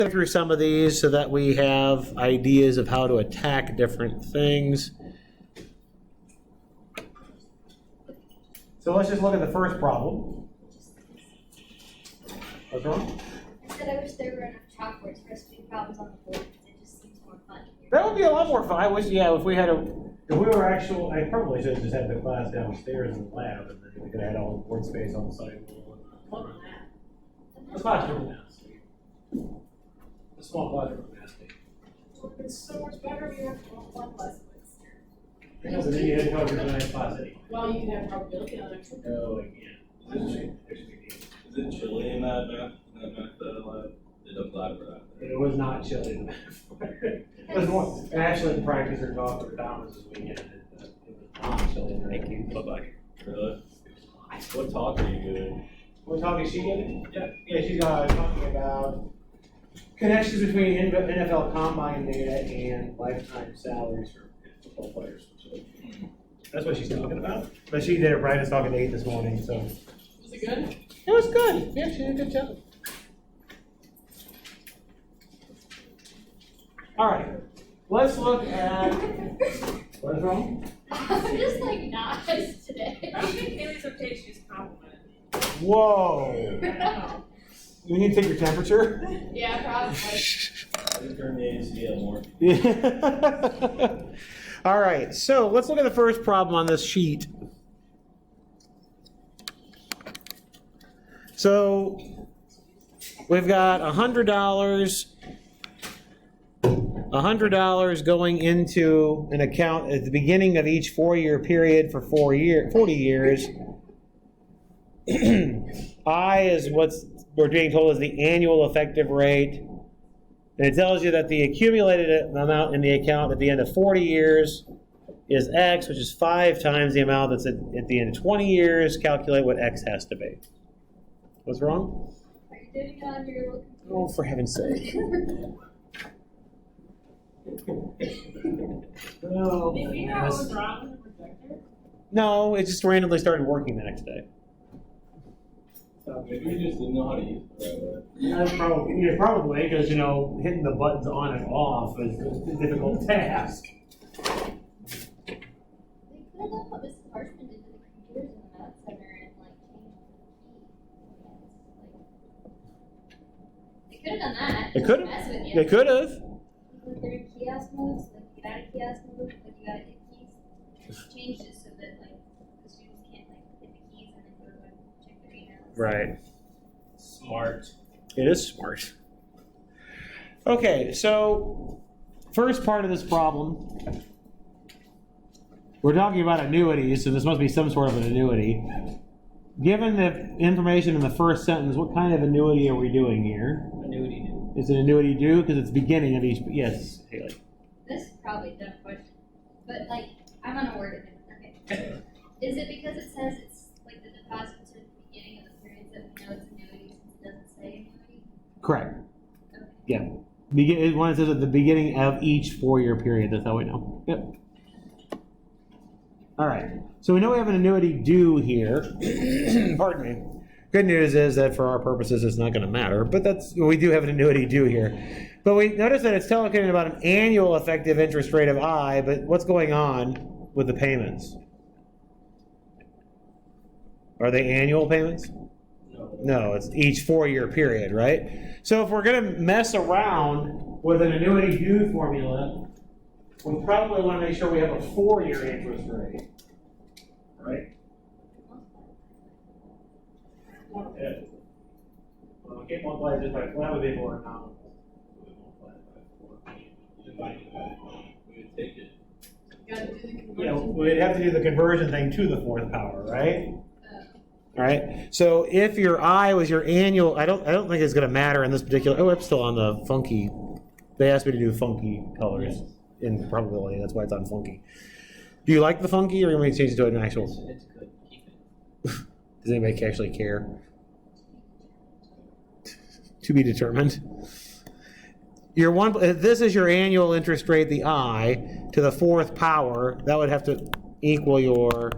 go through some of these so that we have ideas of how to attack different things. So let's just look at the first problem. What's wrong? I said I wish there were enough chalkboards for us to do problems on the board because it just seems more fun. That would be a lot more fun. I wish, yeah, if we were actual, I probably should have just had the class downstairs in the lab, and then we could have had all the board space on the side wall. The classroom mass. The small classroom mass. It's so much better when you have one lesson. I know, but then you had to cover the next class anyway. Well, you can have probability on it too. No, again. Is it chilly in that lab? It doesn't lie for that. It was not chilly in the It was more, actually, the practice or talk for Thomas this weekend, it was not chilly. Thank you. Bye-bye. Really? What talk are you doing? What talk is she giving? Yeah, she's talking about connections between NFL combine data and lifetime salaries for football players. That's what she's talking about. But she did it right as talking to 8 this morning, so. Was it good? It was good. Yeah, she did a good job. All right, let's look at, what's wrong? I'm just like nice today. I think Haley's okay, she's complimented me. Whoa. I know. You need to take your temperature? Yeah, probably. I just turned the AC on more. All right, so let's look at the first problem on this sheet. So we've got $100 going into an account at the beginning of each 4-year period for 40 years. I is what we're being told is the annual effective rate. And it tells you that the accumulated amount in the account at the end of 40 years is X, which is 5 times the amount that's at the end of 20 years. Calculate what X has to be. What's wrong? Are you doing it on your little computer? Oh, for heaven's sake. No. Did you know what was wrong with the projector? No, it just randomly started working the next day. Maybe you just didn't know how to use it. That's probably because, hitting the buttons on and off is a difficult task. They could have done what Mrs. Harshman did to the computers in the math center and like changed the keys. They could have done that. They could Mess with have. you. They could have. Like their kiosk moves, like you get out of kiosk mode, like you gotta hit keys. Changed it so that like the students can't like hit the keys and then go to check their emails. Right. Smart. It is smart. Okay, so first part of this problem, we're talking about annuities, so this must be some sort of an annuity. Given the information in the first sentence, what kind of annuity are we doing here? Annuity due. Is it annuity due? Because it's beginning of each. Yes, Haley. This is probably a dumb question, but like I'm gonna word it different. Okay. Is it because it says it's like the deposits are at the beginning of the periods that we know it's annuity since it doesn't say annuity? Correct. Okay. Yeah. When it says at the beginning of each 4-year period, that's how we know. Yep. All right. So we know we have an annuity due here. Pardon me. Good news is that for our purposes, it's not going to matter. But we do have an annuity due here. But we notice that it's telling about an annual effective interest rate of I. But what's going on with the payments? Are they annual payments? No, it's each 4-year period, right? So if we're going to mess around with an annuity due formula, we probably want to make sure we have a 4-year interest rate, right? Yeah. Well, we can't multiply this by 4. That would be more nominal. We would take it. You gotta do the conversion. Yeah, we'd have to do the conversion thing to the 4th power, right? All right. So if your I was your annual, I don't think it's going to matter in this particular. Oh, I'm still on the funky. They asked me to do funky colors in probability. That's why it's on funky. Do you like the funky, or you want me to change it to an actual? It's good. Keep it. Does anybody actually care? To be determined. This is your annual interest rate, the I, to the 4th power. That would have to equal your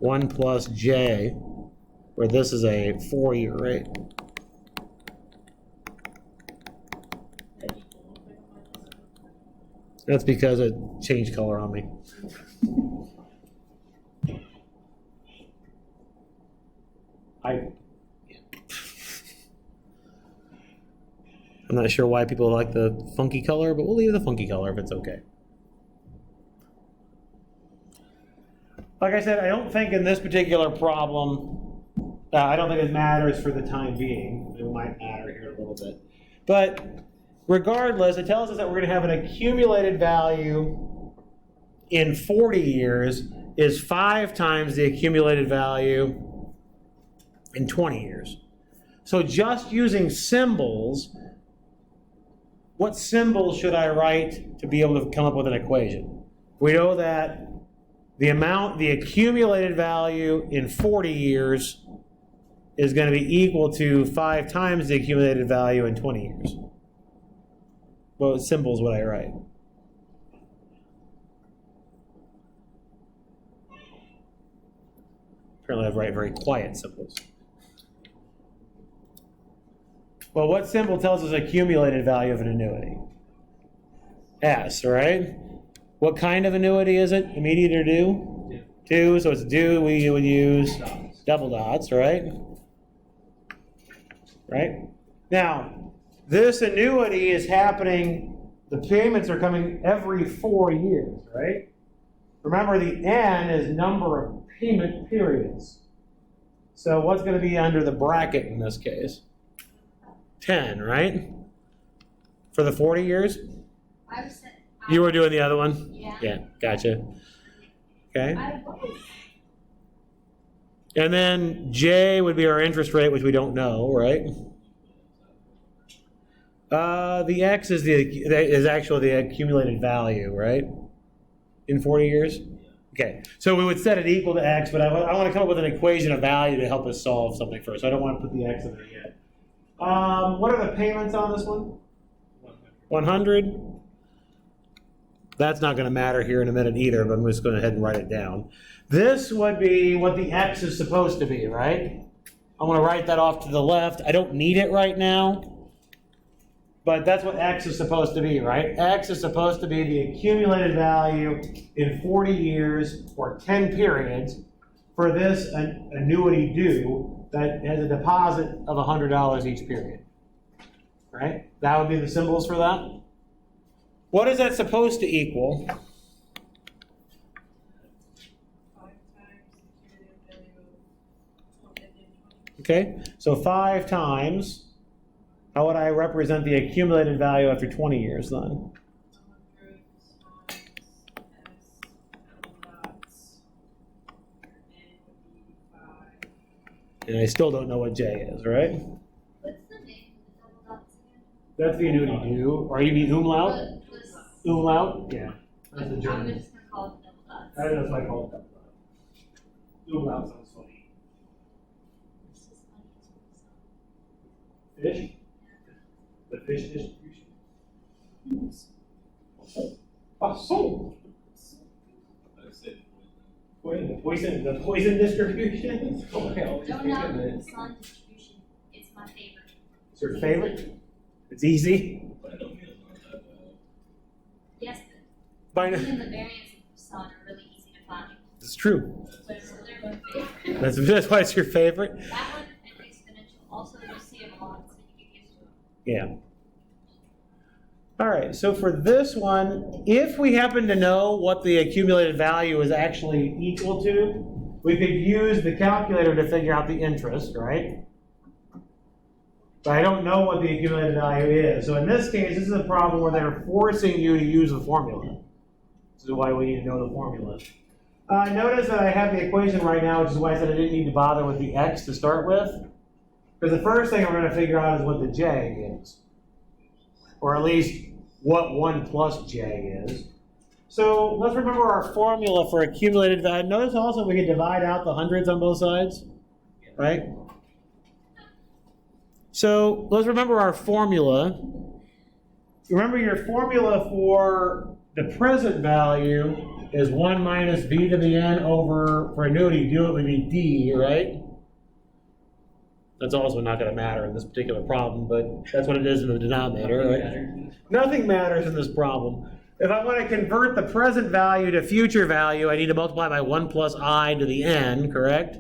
1 plus j, where this is a 4-year rate. That's because it changed color on me. I'm not sure why people like the funky color, but we'll leave the funky color if it's okay. Like I said, I don't think in this particular problem, I don't think it matters for the time being. It might matter here in a little bit. But regardless, it tells us that we're going to have an accumulated value in 40 years is 5 times the accumulated value in 20 years. So just using symbols, what symbol should I write to be able to come up with an equation? We know that the accumulated value in 40 years is going to be equal to 5 times the accumulated value in 20 years. What symbols would I write? Apparently I write very quiet symbols. Well, what symbol tells us accumulated value of an annuity? S, right? What kind of annuity is it? Immediate or due? Due, so it's due, we would use double dots, right? Right? Now, this annuity is happening, the payments are coming every 4 years, right? Remember, the N is number of payment periods. So what's going to be under the bracket in this case? 10, right? For the 40 years? You were doing the other one? Yeah. Yeah, gotcha. Okay. I was. And then J would be our interest rate, which we don't know, right? The X is actually the accumulated value, right? In 40 years? Okay, so we would set it equal to X, but I want to come up with an equation of value to help us solve something first. I don't want to put the X in there yet. What are the payments on this one? 100. That's not going to matter here in a minute either, but I'm just going to go ahead and write it down. This would be what the X is supposed to be, right? I'm going to write that off to the left. I don't need it right now, but that's what X is supposed to be, right? X is supposed to be the accumulated value in 40 years or 10 periods for this annuity due that has a deposit of $100 each period, right? That would be the symbols for that. What is that supposed to equal? 5 times the accumulated value of 20. Okay, so 5 times, how would I represent the accumulated value after 20 years then? 100 times S double dots. Your N would be 5. And I still don't know what J is, right? What's the name of the double dots again? That's the annuity due. Or you mean umlaut? Was Umlaut? Yeah. That's the I'm German. just gonna call it double dots. That's why I call it double dot. Umlaut sounds funny. It's just funny. Fish? The fish distribution? Oh, I said the poison distribution? Don't knock the sun distribution. It's my favorite. It's your favorite? It's easy. binomials aren't that bad. Yes, By the and the variance of sun are really easy to find. It's true. So they're my favorite. That's why it's your favorite? That one and exponential. Also, you see them a lot, so you get used to them. Yeah. All right, so for this one, if we happen to know what the accumulated value is actually equal to, we could use the calculator to figure out the interest, right? But I don't know what the accumulated value is. So in this case, this is a problem where they're forcing you to use the formula. This is why we need to know the formula. Notice that I have the equation right now, which is why I said I didn't need to bother with the X to start with. Because the first thing we're going to figure out is what the J is. Or at least what 1 plus J is. So let's remember our formula for accumulated value. Notice also we can divide out the hundreds on both sides, right? So let's remember our formula. Remember your formula for the present value is 1 minus b to the n over, for annuity, do it would be d, right? That's also not going to matter in this particular problem, but that's what it is in the denominator, right? Nothing matters in this problem. if I want to convert the present value to future value, I need to multiply by 1 plus I to the n, correct?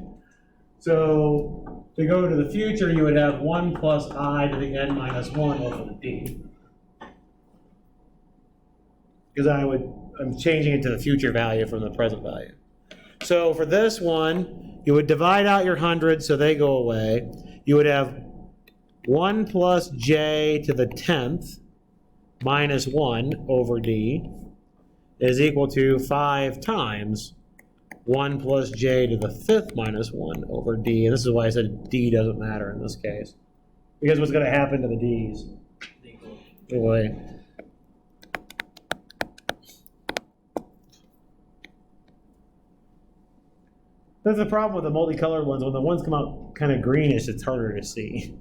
So to go to the future, you would have 1 plus I to the n minus 1 over the d. Because I'm changing it to the future value from the present value. So for this one, you would divide out your hundreds so they go away. You would have 1 plus j to the 10th minus 1 over d is equal to 5 times 1 plus j to the 5th minus 1 over d. And this is why I said d doesn't matter in this case. Because what's going to happen to the d's? Go away. That's the problem with the multicolored ones. When the ones come out kind of greenish, it's harder to see.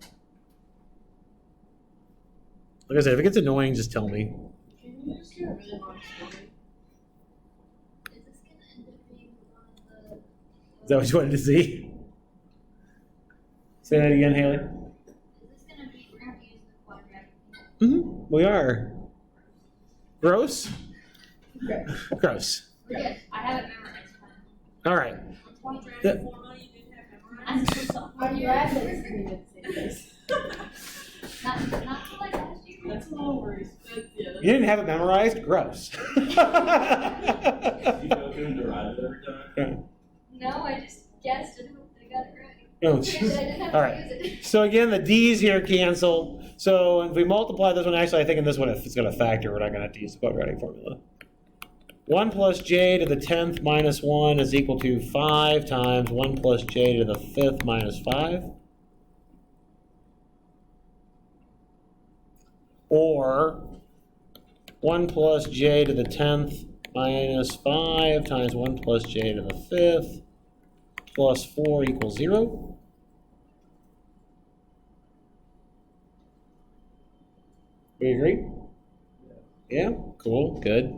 Like I said, if it gets annoying, just tell me. Can you just get a really long story? Is this gonna end up being one of the? Is that what you wanted to see? Say that again, Haley. Is this gonna be? We're gonna have to use the quadratic. We are. Gross? Okay. Gross. We're good. I have it memorized. All right. Quadratic formula you didn't have I'm memorized? so sorry. Are you at this? Not till like last year. That's a little worse, but yeah. You didn't have it memorized? Gross. You go through and derive it every time? No, I just guessed and hoped I got it right. Oh, I jeez. didn't have All to right. use it. So again, the d's here cancel. So if we multiply this one, actually I think in this one if it's going to factor, we're not going to have to use the quadratic formula. 1 plus j to the 10th minus 1 is equal to 5 times 1 plus j to the 5th minus 5. Or 1 plus j to the 10th minus 5 times 1 plus j to the 5th plus 4 equals 0. We agree? Yeah? Cool, good.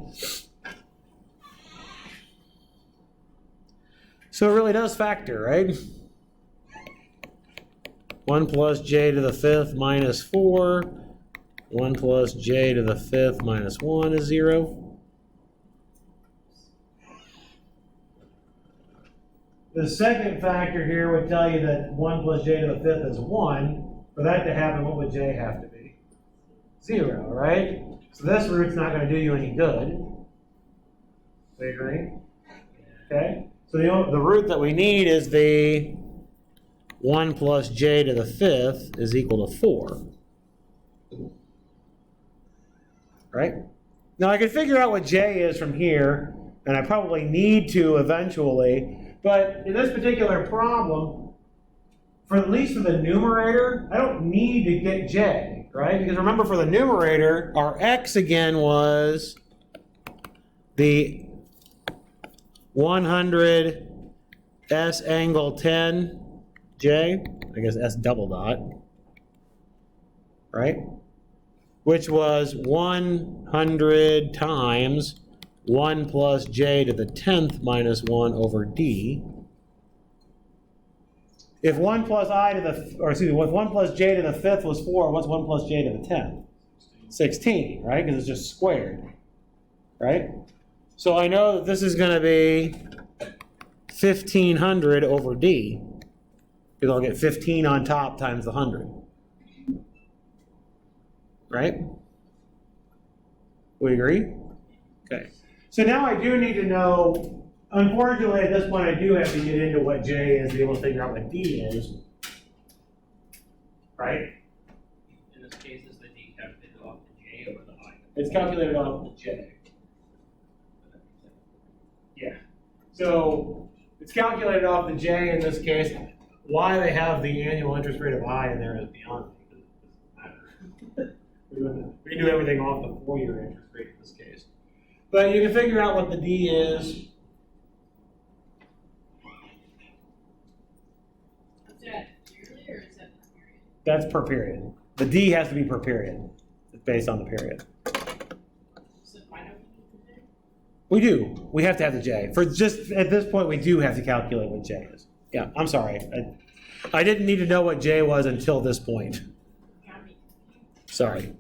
So it really does factor, right? 1 plus j to the 5th minus 4. 1 plus j to the 5th minus 1 is 0. The second factor here would tell you that 1 plus j to the 5th is 1. For that to happen, what would j have to be? 0, right? So this route's not going to do you any good. We agree? Okay? So the root that we need is the 1 plus j to the 5th is equal to 4. Right? Now I can figure out what j is from here, and I probably need to eventually, but in this particular problem, at least for the numerator, I don't need to get j, right? Because remember for the numerator, our x again was the 100 s angle 10 j, I guess s double dot, right? Which was 100 times 1 plus j to the 10th minus 1 over d. If 1 plus I to the, or excuse me, if 1 plus j to the 5th was 4, what's 1 plus j to the 10th? 16, right? Because it's just squared, right? So I know that this is going to be 1500 over d, because I'll get 15 on top times the 100. Right? We agree? Okay. So now I do need to know, unfortunately at this point I do have to get into what j is to be able to figure out what d is. Right? In this case, is the d calculated off the j or the I? It's calculated off the j. Yeah. So it's calculated off the j in this case. Why they have the annual interest rate of I in there is beyond me. It doesn't matter. We can do everything off the 4-year interest rate in this case. But you can figure out what the d is. Is that yearly or is that per period? That's per period. The d has to be per period. It's based on the period. So why don't we do the day? We do. We have to have the j. For just at this point, we do have to calculate what j is. Yeah, I'm sorry. I didn't need to know what j was until this point. Got me. Sorry.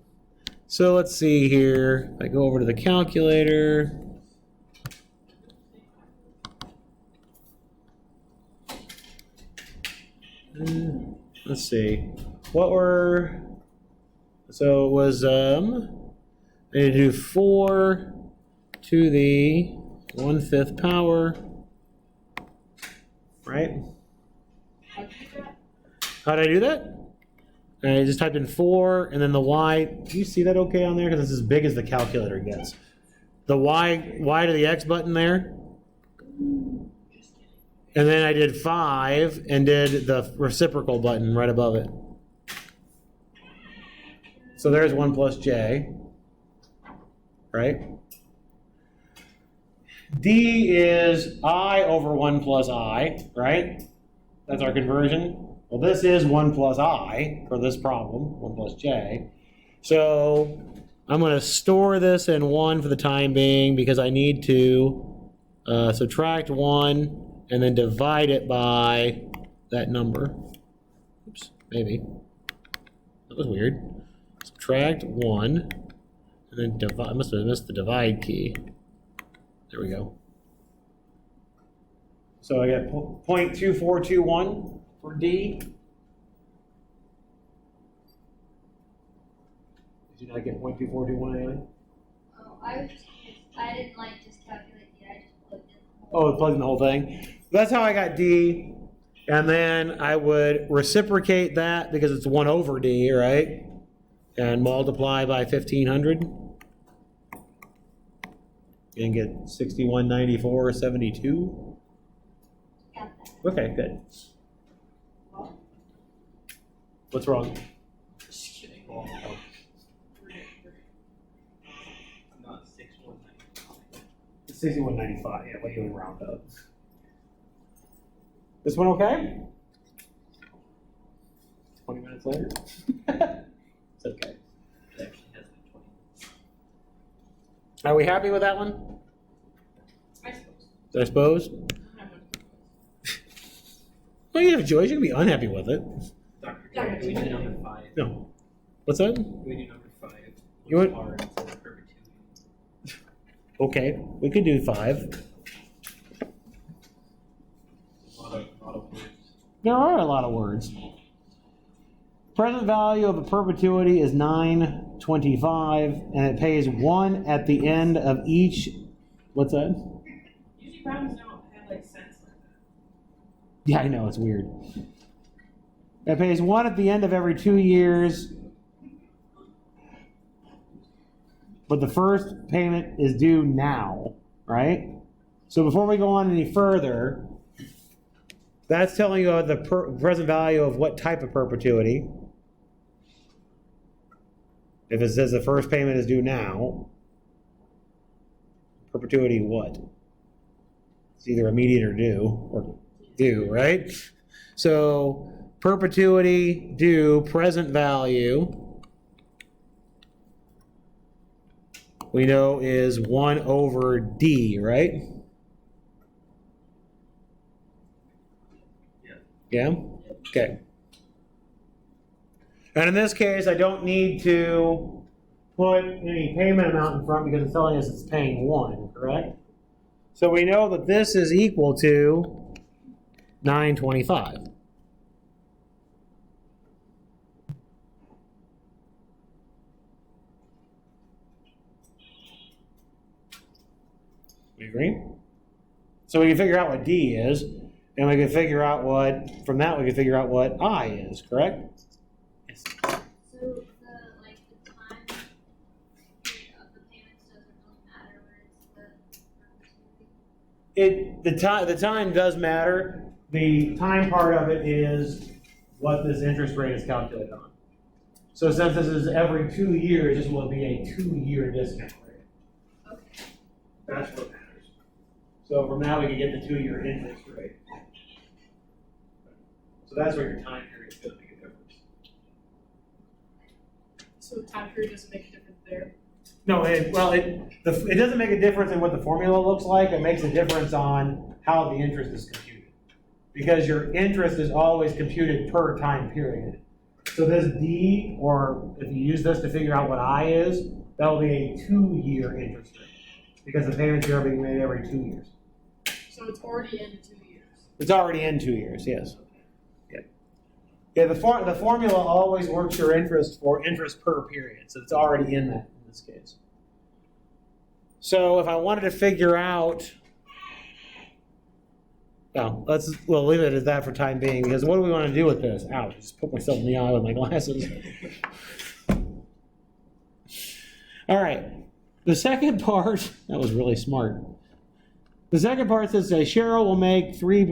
So let's see here. I go over to the calculator. Let's see. What were, so it was, I need to do 4 to the 1/5 power, right? How'd you do that? How did I do that? I just typed in 4 and then the y. Do you see that okay on there? Because it's as big as the calculator gets. The y to the x button there. And then I did 5 and did the reciprocal button right above it. So there's 1 plus j, right? D is I over 1 plus I, right? That's our conversion. Well, this is 1 plus I for this problem, 1 plus j. So I'm going to store this in 1 for the time being because I need to subtract 1 and then divide it by that number. Oops, maybe. That was weird. Subtract 1 and then divide. I must have missed the divide key. There we go. So I got 0.2421 for D. Did you not get 0.2421 anyway? Oh, I was just curious. I didn't like just calculate D, I just plugged in. Oh, plugged in the whole thing. That's how I got D. And then I would reciprocate that because it's 1 over D, right? And multiply by 1500. And get 6194.72. Got that. Okay, good. What's wrong? Just kidding. I'm not 6,195. 6195. Yeah, what do you round up? This one okay? 20 minutes later? It's okay. It actually has the 20. Are we happy with that one? I suppose. I suppose. Well, you have a choice. You can be unhappy with it. Dr. Yeah, Can we do number 5? No. What's that? Can we do number 5? You want- R instead of perpetuity. Okay, we could do 5. A lot of words. There are a lot of words. Present value of a perpetuity is 925, and it pays 1 at the end of each. What's that? Usually problems don't have like sense like that. Yeah, I know, it's weird. It pays 1 at the end of every 2 years, but the first payment is due now, right? So before we go on any further, that's telling you the present value of what type of perpetuity. If it says the first payment is due now, perpetuity what? It's either immediate or due, right? So perpetuity due present value we know is 1 over D, right? Yeah? Okay. And in this case, I don't need to put any payment amount in front because it's telling us it's paying 1, correct? So we know that this is equal to 925. We agree? So we can figure out what D is, and we can figure out what, from that we can figure out what I is, correct? Yes. So the time period of the payments doesn't really matter where it's the perpetuity? The time does matter. The time part of it is what this interest rate is calculated on. So since this is every 2 years, this will be a 2-year discount rate. Okay. That's what matters. So from now we can get the 2-year interest rate. So that's where your time period is going to make a difference. So the time period doesn't make a difference there. No, it doesn't make a difference in what the formula looks like. It makes a difference on how the interest is computed. Because your interest is always computed per time period. So this D, or if you use this to figure out what I is, that will be a 2-year interest rate. Because the payments here are being made every 2 years. So it's already in 2 years. It's already in 2 years, yes. Yeah, yeah. The formula always works your interest for interest per period, so it's already in that in this case. So if I wanted to figure out, well, we'll leave it at that for time being, because what do we want to do with this? Ouch! I just put myself in the eye with my glasses. All right. The second part, that was really smart. The second part says Cheryl will make three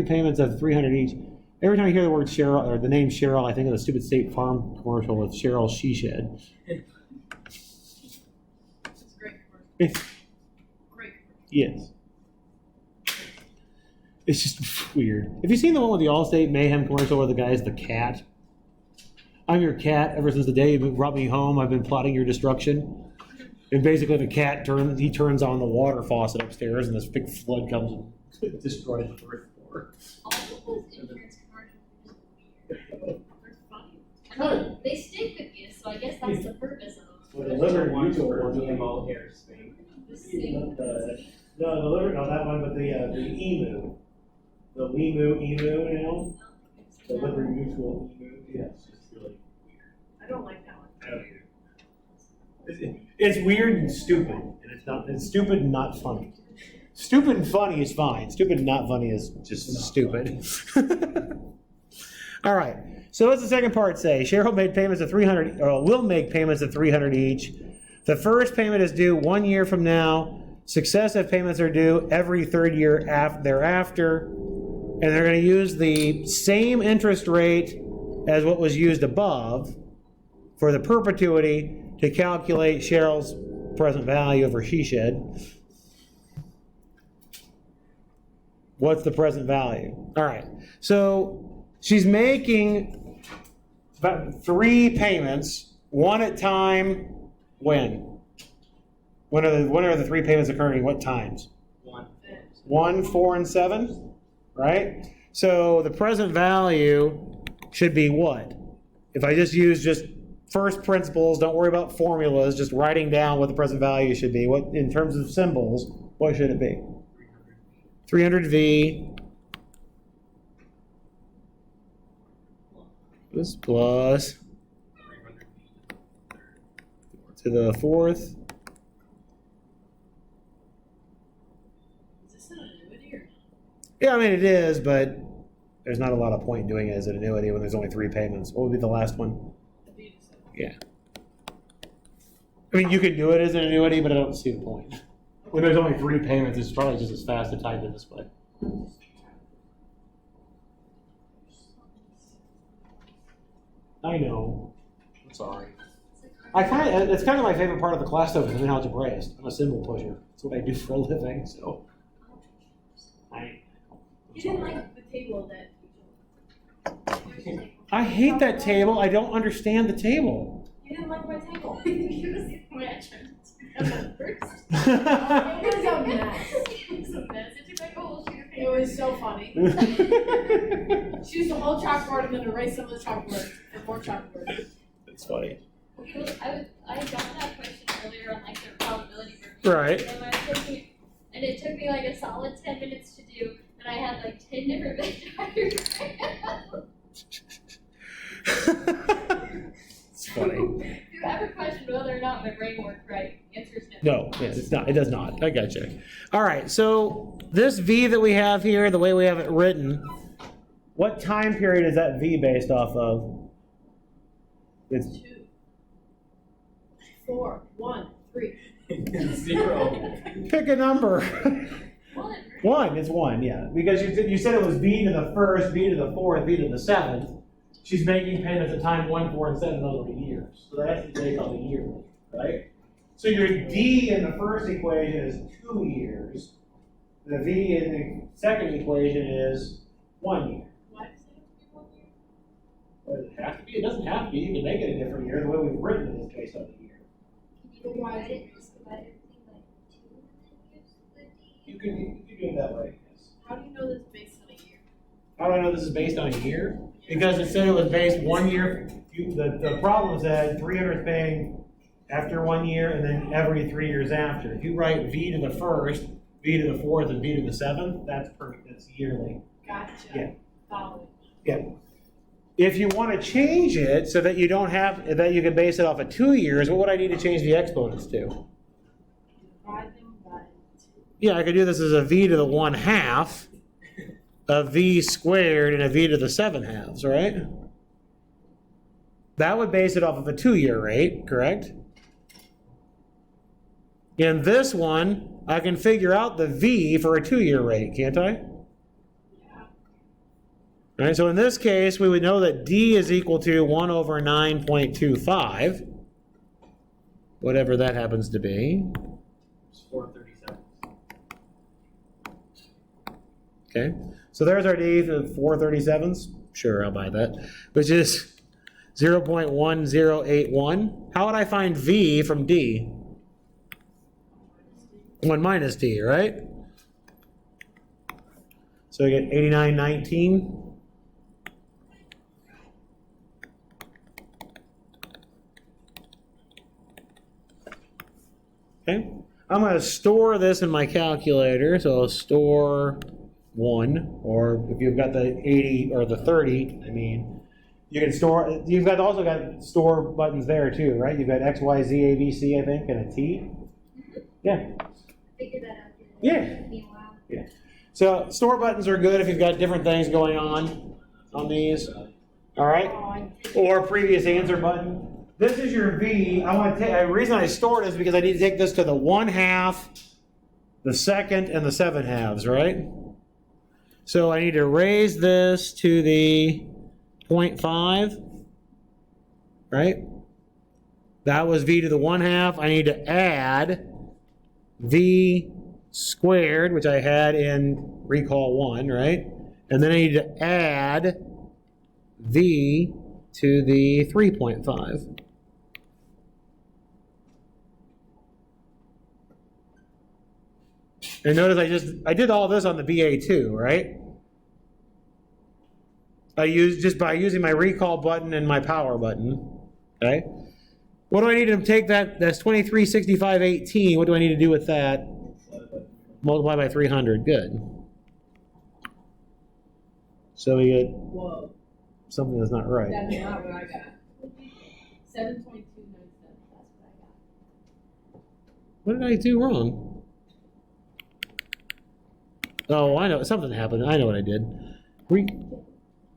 payments of $300 each. Every time I hear the word Cheryl or the name Cheryl, I think of the stupid State Farm commercial with Cheryl She Shed. It's a great commercial. It's, Great commercial. yes. It's just weird. Have you seen the one with the Allstate Mayhem commercial where the guy's the cat? I'm your cat. Ever since the day you brought me home, I've been plotting your destruction. And basically the cat turns on the water faucet upstairs and this big flood comes and destroys the first floor. All of those insurance commercials are just weird. They're funny. I mean, they stick with you, so I guess that's the purpose of them. Well, the Liberty Mutual one's GMO hair thing. The same. no, that one, but the emu. The emu now. The Liberty Mutual emu. Yes, it's really weird. I don't like that one. I don't either. It's weird and stupid, and it's stupid and not funny. Stupid and funny is fine. Stupid and not funny is just stupid. All right. So what's the second part say? Cheryl made payments of $300, or will make payments of $300 each. The first payment is due 1 year from now. Successive payments are due every third year thereafter, and they're going to use the same interest rate as what was used above for the perpetuity to calculate Cheryl's present value of her she shed. What's the present value? All right. So she's making about 3 payments, one at time. When? When are the 3 payments occurring? What times? 1, 4, and 7, right? So the present value should be what? If I just use first principles, don't worry about formulas, just writing down what the present value should be. What, in terms of symbols, what should it be? 300V plus to the 4th. Is this an annuity or not? Yeah, I mean it is, but there's not a lot of point doing it as an annuity when there's only 3 payments. What would be the last one? Yeah. I mean, you could do it as an annuity, but I don't see the point. When there's only 3 payments, it's probably just as fast to type it this way. I know. I'm sorry. It's kind of my favorite part of the class, though, because I'm an algebraist. I'm a symbol pusher. That's what I do for a living, so. You didn't like the table that I hate that table. I don't understand the table. you didn't like my table. It was the way I tried to do it first. It was a mess. It was a mess. It took like a whole sheet of It paper. was so funny. She used the whole chalkboard and then erased some of the chalkboard for more chalkboard. It's funny. I got that question earlier on like the probability review. Right. And it took me like a solid 10 minutes to do, and I had like 10 different diagrams. It's funny. If you ever questioned whether or not my brain worked right, the answer is no. No, yes, it's not. It does not. I gotcha. All right, so this V that we have here, the way we have it written, what time period is that V based off of? It's 2, 4, 1, 3. 0. pick a number. One, right? 1, it's 1, yeah. Because you said it was V to the 1st, V to the 4th, V to the 7th. She's making payments at time 1, 4, and 7. Those are the years. So that's based on the year, right? So your D in the first equation is 2 years. The V in the second equation is 1 year. Why does it have to be 1 year? Does it have to be? It doesn't have to be. You can make it a different year. The way we've written it is based on the year. Can you divide it? Just divide everything by 2 and then use the D? You can do it that way, yes. How do you know this is based on a year? How do I know this is based on a year? Yeah. Because it said it was based 1 year. The problem said 300 is paying after 1 year and then every 3 years after. If you write V to the first, V to the fourth, and V to the seventh, that's yearly. Gotcha. Yeah. Following. Yeah. If you want to change it so that you don't have that you can base it off of 2 years, what would I need to change the exponents to? Dividing by 2. Yeah, I could do this as a V to the 1/2, a V squared, and a V to the 7/2, right? That would base it off of a 2-year rate, correct? In this one, I can figure out the V for a 2-year rate, can't I? Yeah. All right, so in this case, we would know that D is equal to 1 over 9.25, whatever that happens to be. It's 437. Okay, so there's our D for 437s. Sure, I'll buy that, which is 0.1081. How would I find V from D? 1 minus D, right? So I get 89.19. Okay, I'm going to store this in my calculator. So I'll store 1, or if you've got the 80 or the 30, I mean, you can store. You've also got store buttons there too, right? You've got X, Y, Z, A, B, C, I think, and a T. Yeah. Figure that out. Yeah. Me a while. Yeah. So store buttons are good if you've got different things going on these. All right. Or previous answer button. This is your V. I want to take. The reason I stored is because I need to take this to the 1/2, the second, and the 7/2, right? So I need to raise this to the 0.5, right? That was V to the 1/2. I need to add V squared, which I had in recall 1, right? And then I need to add V to the 3.5. And notice I did all this on the BA2, right? I used just by using my recall button and my power button. Okay. What do I need to take that's 2365.18. What do I need to do with that? Multiply by 300. Good. So we get Whoa. something that's not right. That's not what I got. 7.297. That's what I got. What did I do wrong? Oh, I know. Something happened. I know what I did.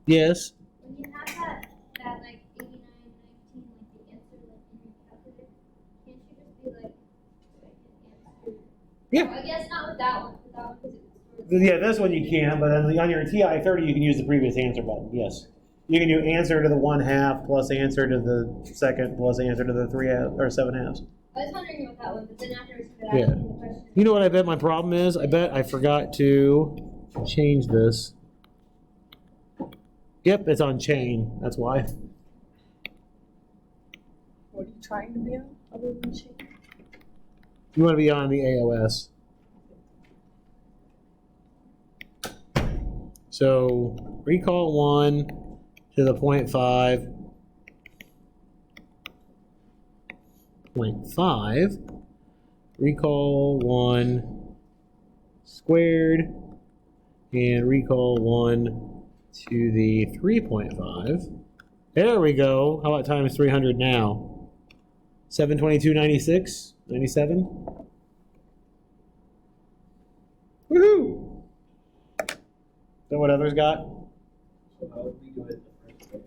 Yes. When you have that like 89.19, like the answer like in your calculator, can't you just be like answer? Yeah. Oh, I guess not with that one. With that one because it's Yeah, this one you can, but on your TI-30 you can use the previous answer button. Yes. You can do answer to the 1/2 plus answer to the second plus answer to the 3/2 or 7/2. I was wondering about that one, but then after I started Yeah. asking the question. You know what I bet my problem is? I bet I forgot to change this. Yep, it's on chain. That's why. What are you trying to be on other than change? You want to be on the AOS. So recall 1 to the 0.5. 0.5. Recall 1 squared. And recall 1 to the 3.5. There we go. How about times 300 now? 722.96? 97? Woohoo! Is that what others got? So how would we do it the first way?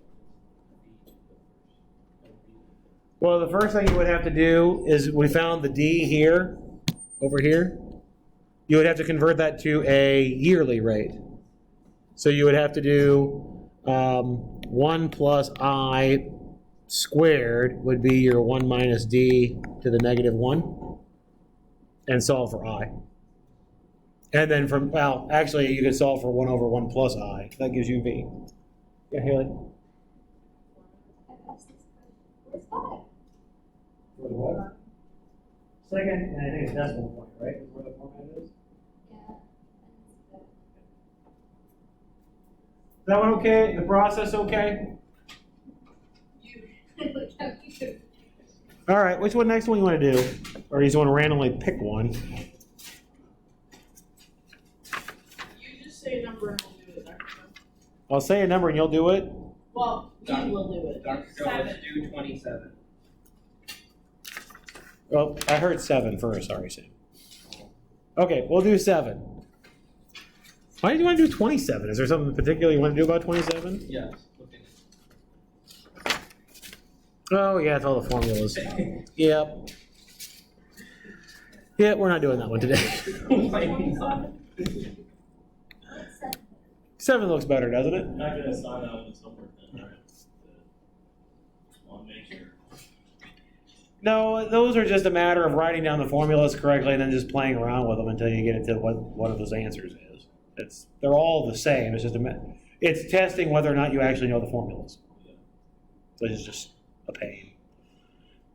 Well, the first thing you would have to do is we found the D here, over here. You would have to convert that to a yearly rate. So you would have to do 1 plus I squared would be your 1 minus D to the negative 1 and solve for I. And then well, actually you could solve for 1 over 1 plus I. That gives you V. Yeah, Haley? Where's that? For the what? Second, and I think it's decimal point, right? Is where the format is? Yeah. that one okay? The process okay? Look how cute. All right, which one next one you want to do? Or you just want to randomly pick one? You just say a number and we'll do it, Dr. Joe. I'll say a number and you'll do it. Well, we will do it. Dr. Joe, let's 7. do 27. Oh, I heard 7 first. Sorry, Sam. Okay, we'll do 7. Why did you want to do 27? Is there something particular you want to do about 27? Yes. Look at it. Oh, yeah, it's all the formulas. Yep. Yeah, we're not doing that one today. What's 7 looks better, doesn't it? I'm not gonna sign out with homework then, right? I'll make sure. No, those are just a matter of writing down the formulas correctly and then just playing around with them until you get into what one of those answers is. They're all the same. It's just it's testing whether or not you actually know the formulas. Which is just a pain.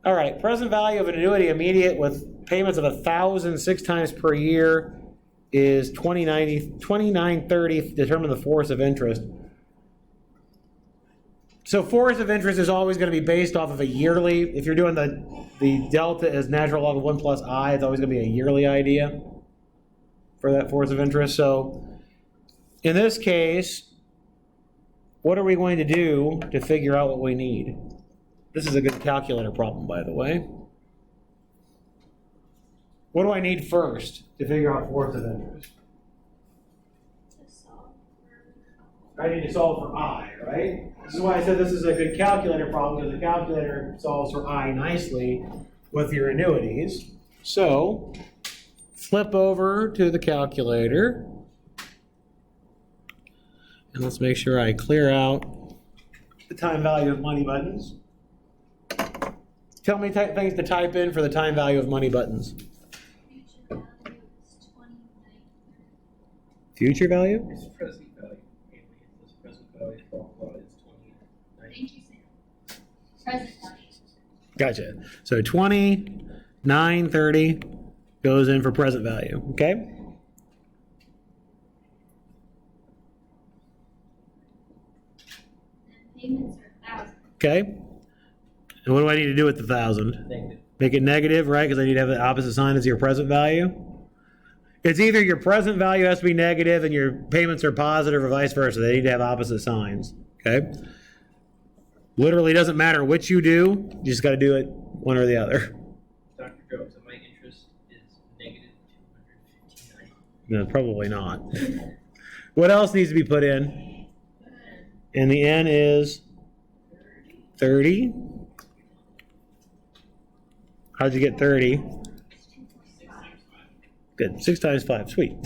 All right, present value of an annuity immediate with payments of 1,000 6 times per year is 2930. Determine the force of interest. So force of interest is always going to be based off of a yearly. If you're doing the delta as natural log of 1 plus I, it's always going to be a yearly idea for that force of interest. So in this case, what are we going to do to figure out what we need? This is a good calculator problem, by the way. What do I need first to figure out force of interest? I need to solve for I, right? This is why I said this is a good calculator problem, because the calculator solves for I nicely with your annuities. So, flip over to the calculator. And let's make sure I clear out the time value of money buttons. Tell me things to type in for the time value of money buttons. Future value Future value? is 29. It's present value. It's present value for all of it is 29. Thank you, Sam. Present value. Gotcha. So 2930 goes in for present value, okay? And payments are 1,000. Okay. And what do I need to do with the 1,000? Negative. Make it negative, right? Because I need to have the opposite sign as your present value. It's either your present value has to be negative and your payments are positive or vice versa. They need to have opposite signs, okay? Literally doesn't matter which you do. You just got to do it one or the other. Dr. Joe, so my interest is negative 259. No, probably not. What else needs to be put in? And the N is 30. How'd you get 30? Good. 6 times 5. Sweet.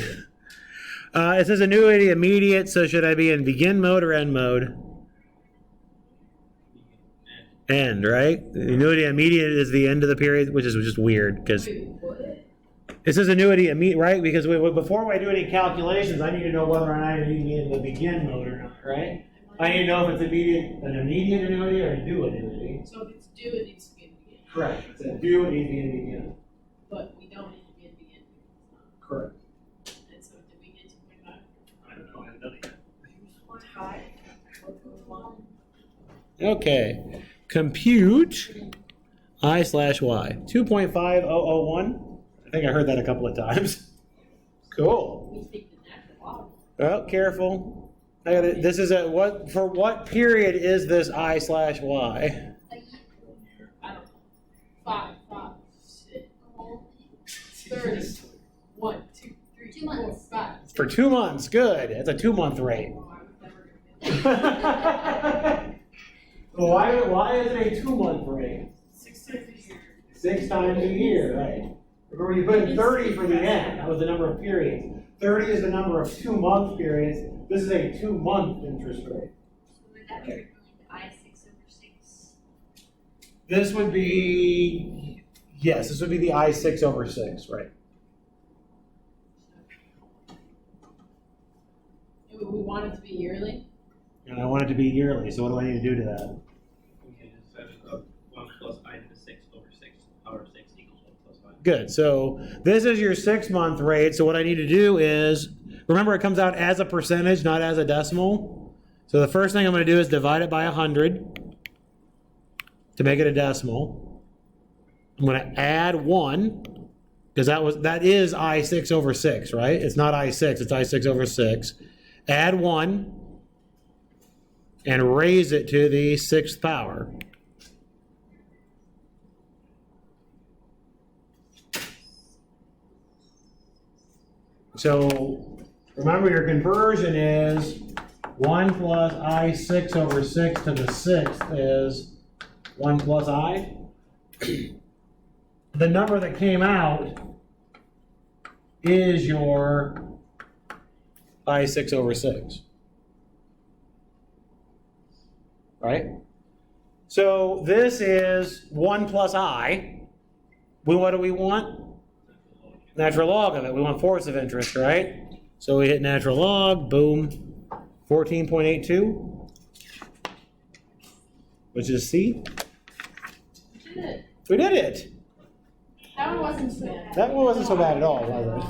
It says annuity immediate, so should I be in begin mode or end mode? End, right? The annuity immediate is the end of the period, which is just weird because Wait, what? it says annuity immediate, right? Because before I do any calculations, I need to know whether or not I need to be in the begin mode or not, right? I need to know if it's an immediate annuity or a due annuity. So if it's due, it needs to be in the beginning. Correct. It's a due, it needs to be in the beginning. But we don't need to be in the beginning because it's not. Correct. And so did we get to 25? I don't know. I haven't done it yet. 25? What goes on? Okay. Compute I/Y. 2.5001. I think I heard that a couple of times. Cool. We speak the natural law. Oh, careful. This is for what period is this I/Y? A year. I don't know. 5, 6, A whole 30. 1, 2, 3, 2 4, months. 5. For 2 months. Good. It's a 2-month rate. Oh, I was never gonna get Why is it a 2-month rate? 6 times a year. 6 times a year, right? Remember, you put in 30 for the end. That was the number of periods. 30 is the number of 2-month periods. This is a 2-month interest rate. So would that be equivalent to I/6/6? This would be, yes, this would be the I/6/6, right? We want it to be yearly. And I want it to be yearly, so what do I need to do to that? We can just set it up 1 plus I to the 6 over 6 to the power of 6 equals 1 plus 5. Good, so this is your 6-month rate, so what I need to do is, remember it comes out as a percentage, not as a decimal. So the first thing I'm going to do is divide it by 100 to make it a decimal. I'm going to add 1 because that is I6 over 6, right? It's not I6, it's I6 over 6. Add 1 and raise it to the 6th power. So remember, your conversion is 1 plus I6 over 6 to the 6th is 1 plus I. The number that came out is your I6 over 6. Right? So this is 1 plus I. What do we want? Natural log of it. We want force of interest, right? So we hit natural log, boom, 14.82, which is C. We did it. We did it. That one wasn't so bad. That one wasn't so bad at all, was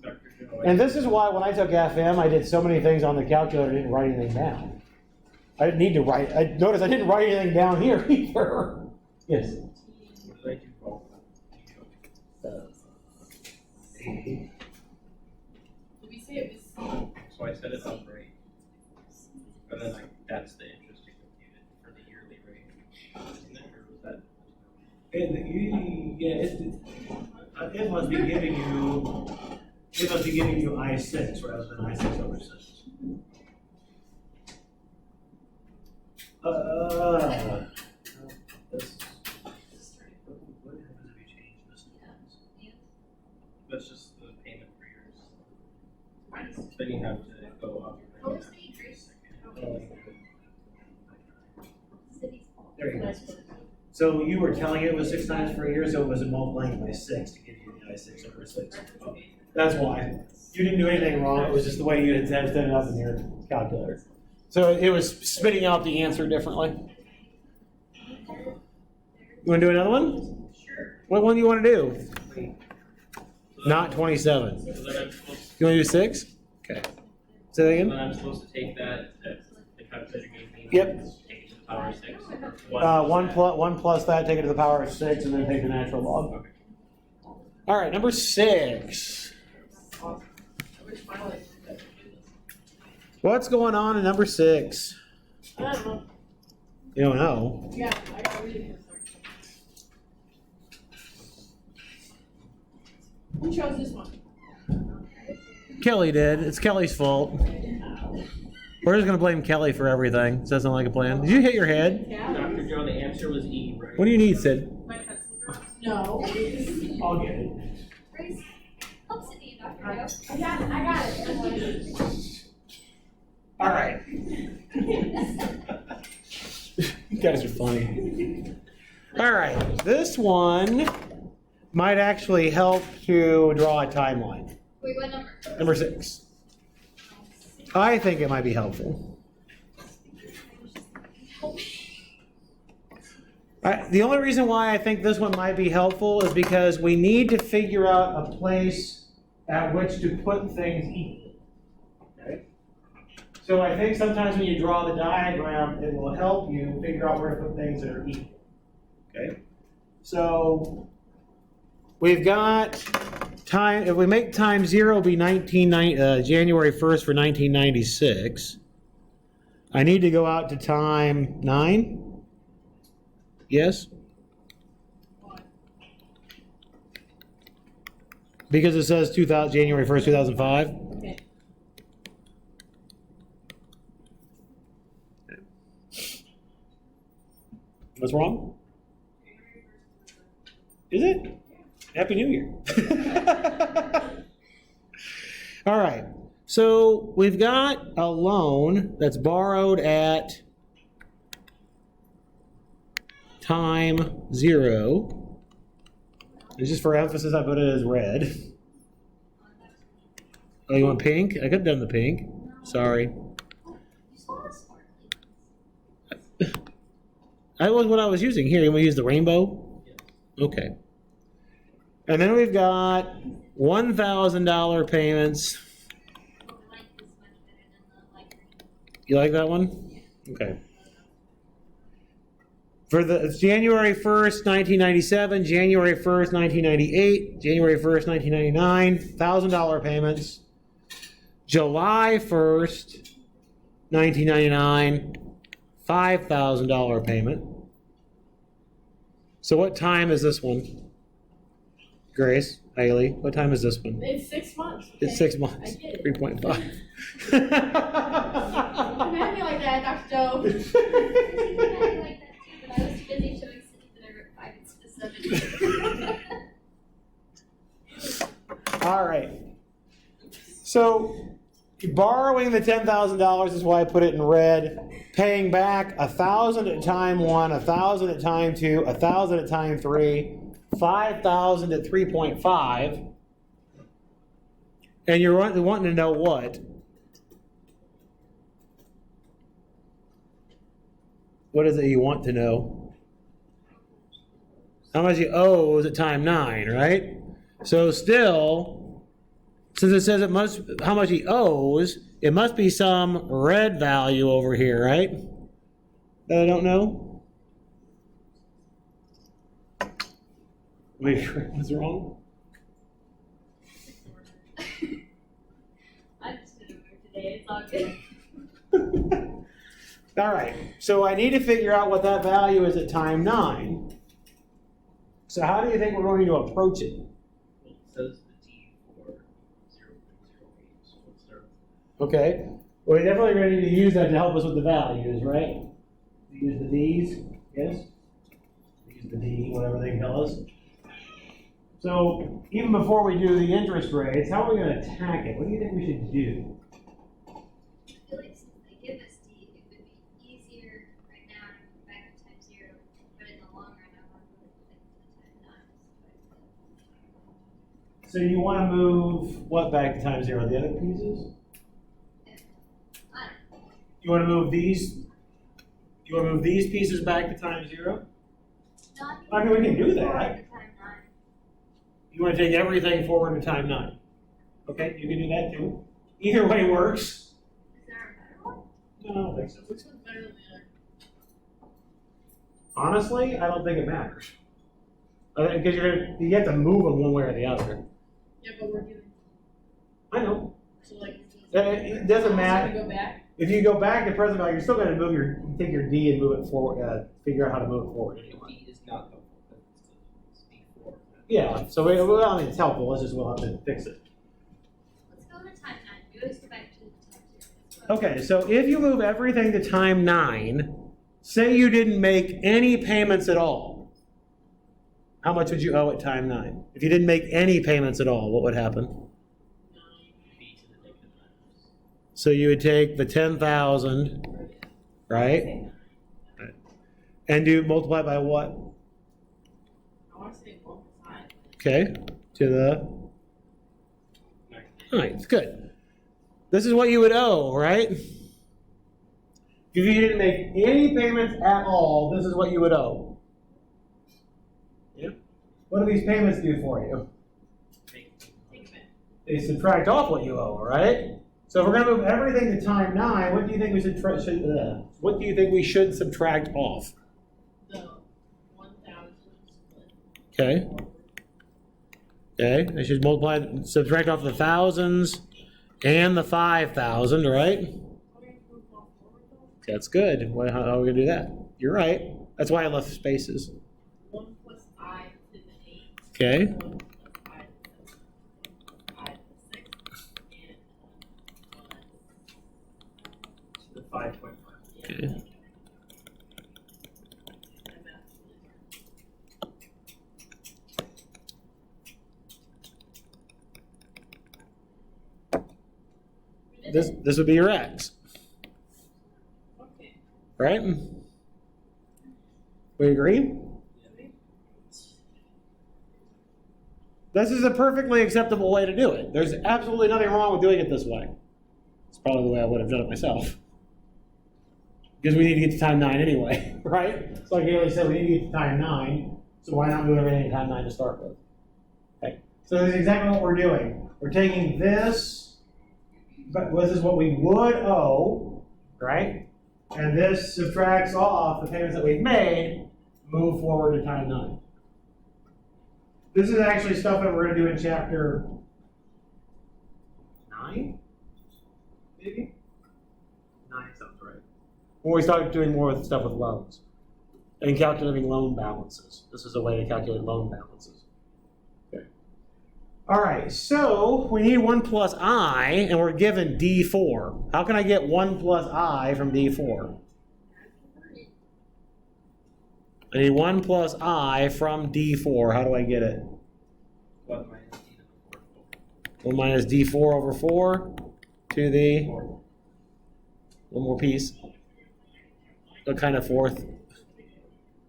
it? And this is why when I took FM, I did so many things on the calculator, I didn't write anything down. I didn't need to write. I noticed I didn't write anything down here either. Yes. Did we say it was? So I set it up right. And then that's the interest you computed for the yearly rate. Isn't it, or was that? It must be giving you I6 rather than I6 over 6. What happens if you change this? That's just the payment for yours. Then you have to go up. What was the increase? City's fault. There you go. So you were telling it was 6 times per year, so it was multiplying by 6 to give you the I6 over 6. That's why. You didn't do anything wrong, it was just the way you had set it up in your calculator. So it was spitting out the answer differently. You want to do another one? Sure. What one do you want to do? Not 27. So then I'm supposed You want to do 6? Okay. Say that then again? I'm supposed to take that the calculator gave me. Yep. Take it to the power of 6. 1 plus that, take it to the power of 6, and then take the natural log. Okay. All right, number 6. I wish my life was better. What's going on in number 6? I don't know. You don't know. Yeah, I gotta read it first. Who chose this one? Kelly did. It's Kelly's fault. We're just going to blame Kelly for everything. Doesn't sound like a plan. Did you hit your head? Yeah. Dr. Joe, the answer was E, right? What do you need, Sid? No. I'll get it. Grace, help City, Dr. Joe. I got it. All right. You guys are funny. All right. This one might actually help to draw a timeline. Wait, what number? Number 6. I think it might be helpful. The only reason why I think this one might be helpful is because we need to figure out a place at which to put things equal. Okay? So I think sometimes when you draw the diagram, it will help you figure out where to put things that are equal. Okay? So we've got time. If we make time 0 be January 1st for 1996, I need to go out to time 9. Yes? Because it says January 1st, 2005. Okay. What's wrong? Is it? Happy New Year. All right. So we've got a loan that's borrowed at time 0. It's just for emphasis, I put it as red. Oh, you want pink? I could have done the pink. Sorry. That was what I was using. Here, you want to use the rainbow? Okay. And then we've got $1,000 payments. You like that one? Okay. For the it's January 1st, 1997, January 1st, 1998, January 1st, 1999, $1,000 payments. July 1st, 1999, $5,000 payment. So what time is this one? Grace, Haley, what time is this one? It's 6 months. It's 6 months. I get it. 3.5. Don't have me like that, Dr. Joe. I like that too, but I was too busy showing Cindy that I wrote 5 specific. All right. So borrowing the $10,000 is why I put it in red. Paying back 1,000 at time 1, 1,000 at time 2, 1,000 at time 3, 5,000 at 3.5. And you're wanting to know what? What is it you want to know? How much he owes at time 9, right? So still, since it says how much he owes, it must be some red value over here, right? That I don't know. Wait, what's wrong? I'm just in a mood today. It's all good. All right, so I need to figure out what that value is at time 9. So how do you think we're going to approach it? Well, it says the D for 0.08, so let's start. Okay, well, we're definitely going to need to use that to help us with the values, right? Use the D's, yes? Use the D, whatever they tell us. So even before we do the interest rates, how are we going to attack it? What do you think we should do? I feel like since they give us D, it would be easier right now to move back to time 0, but in the long run, I want to move it to time 9. So you want to move what back to time 0? The other pieces? I don't know. You want to move these? You want to move these pieces back to time 0? I mean, we can do that. Forward to time 9. You want to take everything forward to time 9? Okay, you can do that too. Either way works. Is there a better one? No, I don't think so. Which one's better than the other? Honestly, I don't think it matters. Because you have to move them one way or the other. Yeah, but we're doing, I know. so like. It doesn't matter. So we go back? If you go back to present value, you're still going to take your D and move it forward. Figure out how to move it forward anyway. D is not helpful, but it's D4. Yeah. So I mean, it's helpful. We'll have to fix it. Let's go to time 9. We always go back to time 0. Okay. So if you move everything to time 9, say you didn't make any payments at all. How much would you owe at time 9? If you didn't make any payments at all, what would happen? B to the negative 9. So you would take the 10,000, right? And do multiply by what? I want to say 1 5. Okay, to the 9th. Good. This is what you would owe, right? If you didn't make any payments at all, this is what you would owe. Yeah. What do these payments do for you? Take it back. They subtract off what you owe, right? So if we're going to move everything to time 9, what do you think we what do you think we should subtract off? The 1,000 split. Okay. Okay, I should subtract off the thousands and the 5,000, right? That's good. How are we going to do that? You're right. That's why I left spaces. 1 plus 5 to the 8. Okay. 1 plus 5 to the 6. And 1 So the 5.5. Okay. This would be your X, Okay. right? We agree? This is a perfectly acceptable way to do it. There's absolutely nothing wrong with doing it this way. It's probably the way I would have done it myself. Because we need to get to time 9 anyway, right? So like Haley said, we need to get to time 9, so why not do everything at time 9 to start with? Okay, so this is exactly what we're doing. We're taking this, but this is what we would owe, right? And this subtracts off the payments that we've made, move forward to time 9. This is actually stuff that we're going to do in chapter 9, maybe? 9 sounds right. When we start doing more with stuff with loans and calculating loan balances. This is a way to calculate loan balances. Okay. All right, so we need 1 plus I, and we're given D4. How can I get 1 plus I from D4? I need 1 plus I from D4. How do I get it? 1 minus D to the 4. 1 minus D4 over 4 to the, one more piece. What kind of fourth?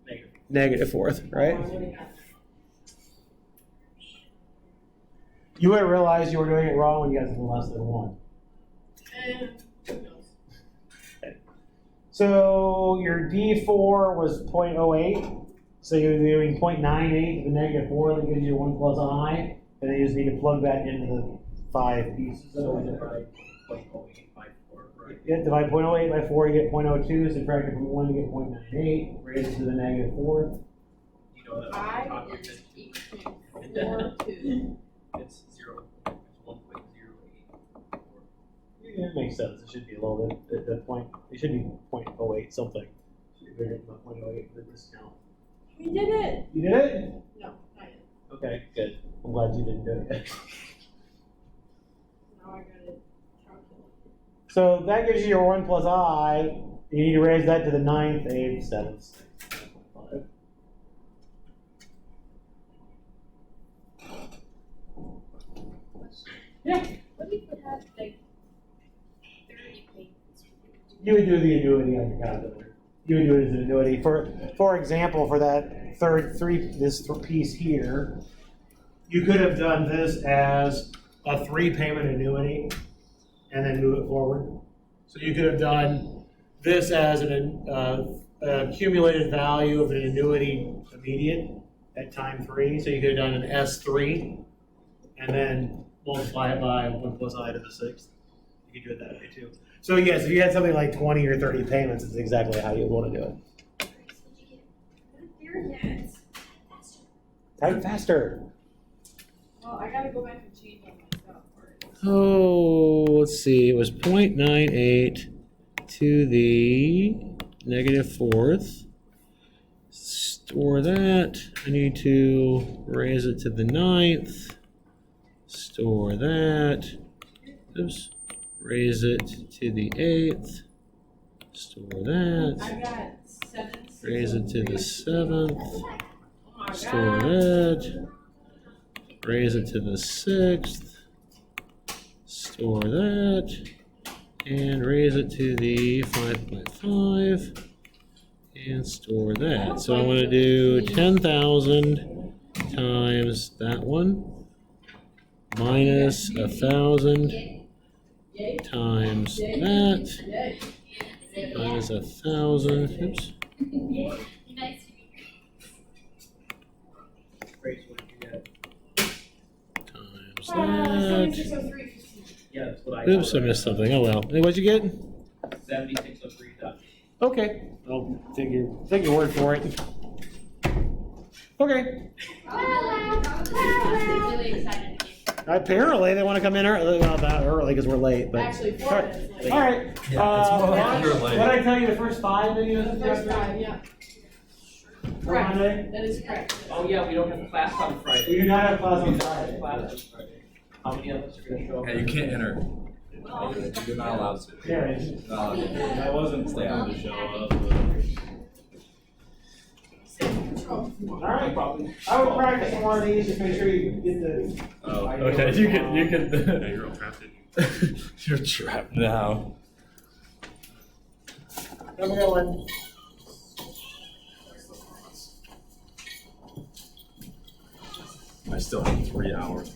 Negative. Negative fourth, right? You would have realized you were doing it wrong when you got something less than 1. Who knows? So your D4 was 0.08. So you're doing 0.98 to the negative 4. That gives you 1 plus I. And then you just need to plug that into the 5 pieces. So we divide 0.08 by 4, right? Yeah, divide 0.08 by 4, you get 0.02. Subtract it from 1, you get 0.98. Raise it to the negative 4th. You know that I on top of is it, equal to 4 2. it's 0. It's 1.08. Yeah, it makes sense. It should be a little bit, the point, it should be 0.08 something. It should be bigger than 0.08 for the discount. We did it! You did it? No, not yet. Okay, good. I'm glad you didn't do it yet. Now I got it calculated. So that gives you your 1 plus I. You need to raise that to the 9th, 8th, 7th. 5. Yeah. What if we had like 30 payments? You would do the annuity on your calculator. You would do it as an annuity. For example, for that this piece here, you could have done this as a 3-payment annuity and then move it forward. So you could have done this as an accumulated value of an annuity immediate at time 3. So you could have done an S3 and then multiply it by 1 plus I to the 6th. You could do it that way too. So yes, if you had something like 20 or 30 payments, it's exactly how you'd want to do it. Type faster. Well, I gotta go back and change all my stuff. Oh, let's see. It was 0.98 to the negative 4th. Store that. I need to raise it to the 9th. Store that. Oops. Raise it to the 8th. Store that. I got 7. Raise it to the 7th. Oh my Store God. that. Raise it to the 6th. Store that. And raise it to the 5.5. And store that. So I'm going to do 10,000 times that one minus 1,000 Yay. times Yay. that Yay. minus 1,000. Oops. Nice. Grace, what did you get? Times Ah, that. 7603. Yeah, that's what I Oops, I missed something. Oh well. Hey, what'd you get? 7603 done. Okay. I'll take your word for it. Okay. Really excited to get Apparently they want to come in early. Well, not early because we're late, but. Actually, 4 minutes late. All right. Yeah, it's more like you're late. What did I tell you? The first 5 videos. The first time, yeah. On Correct. Monday? That is correct. Oh yeah, we don't have class on We Friday. do not have class on We don't have Friday. class on Friday. How many of us are gonna show up? Yeah, you can't enter. You're not allowed to. Yeah. I wasn't planning to show up, but. Control. All right. I will practice some more of these. Just make sure you get the. Oh, okay. You can. Yeah, you're all trapped in. You're trapped now. Come on. I still have 3 hours.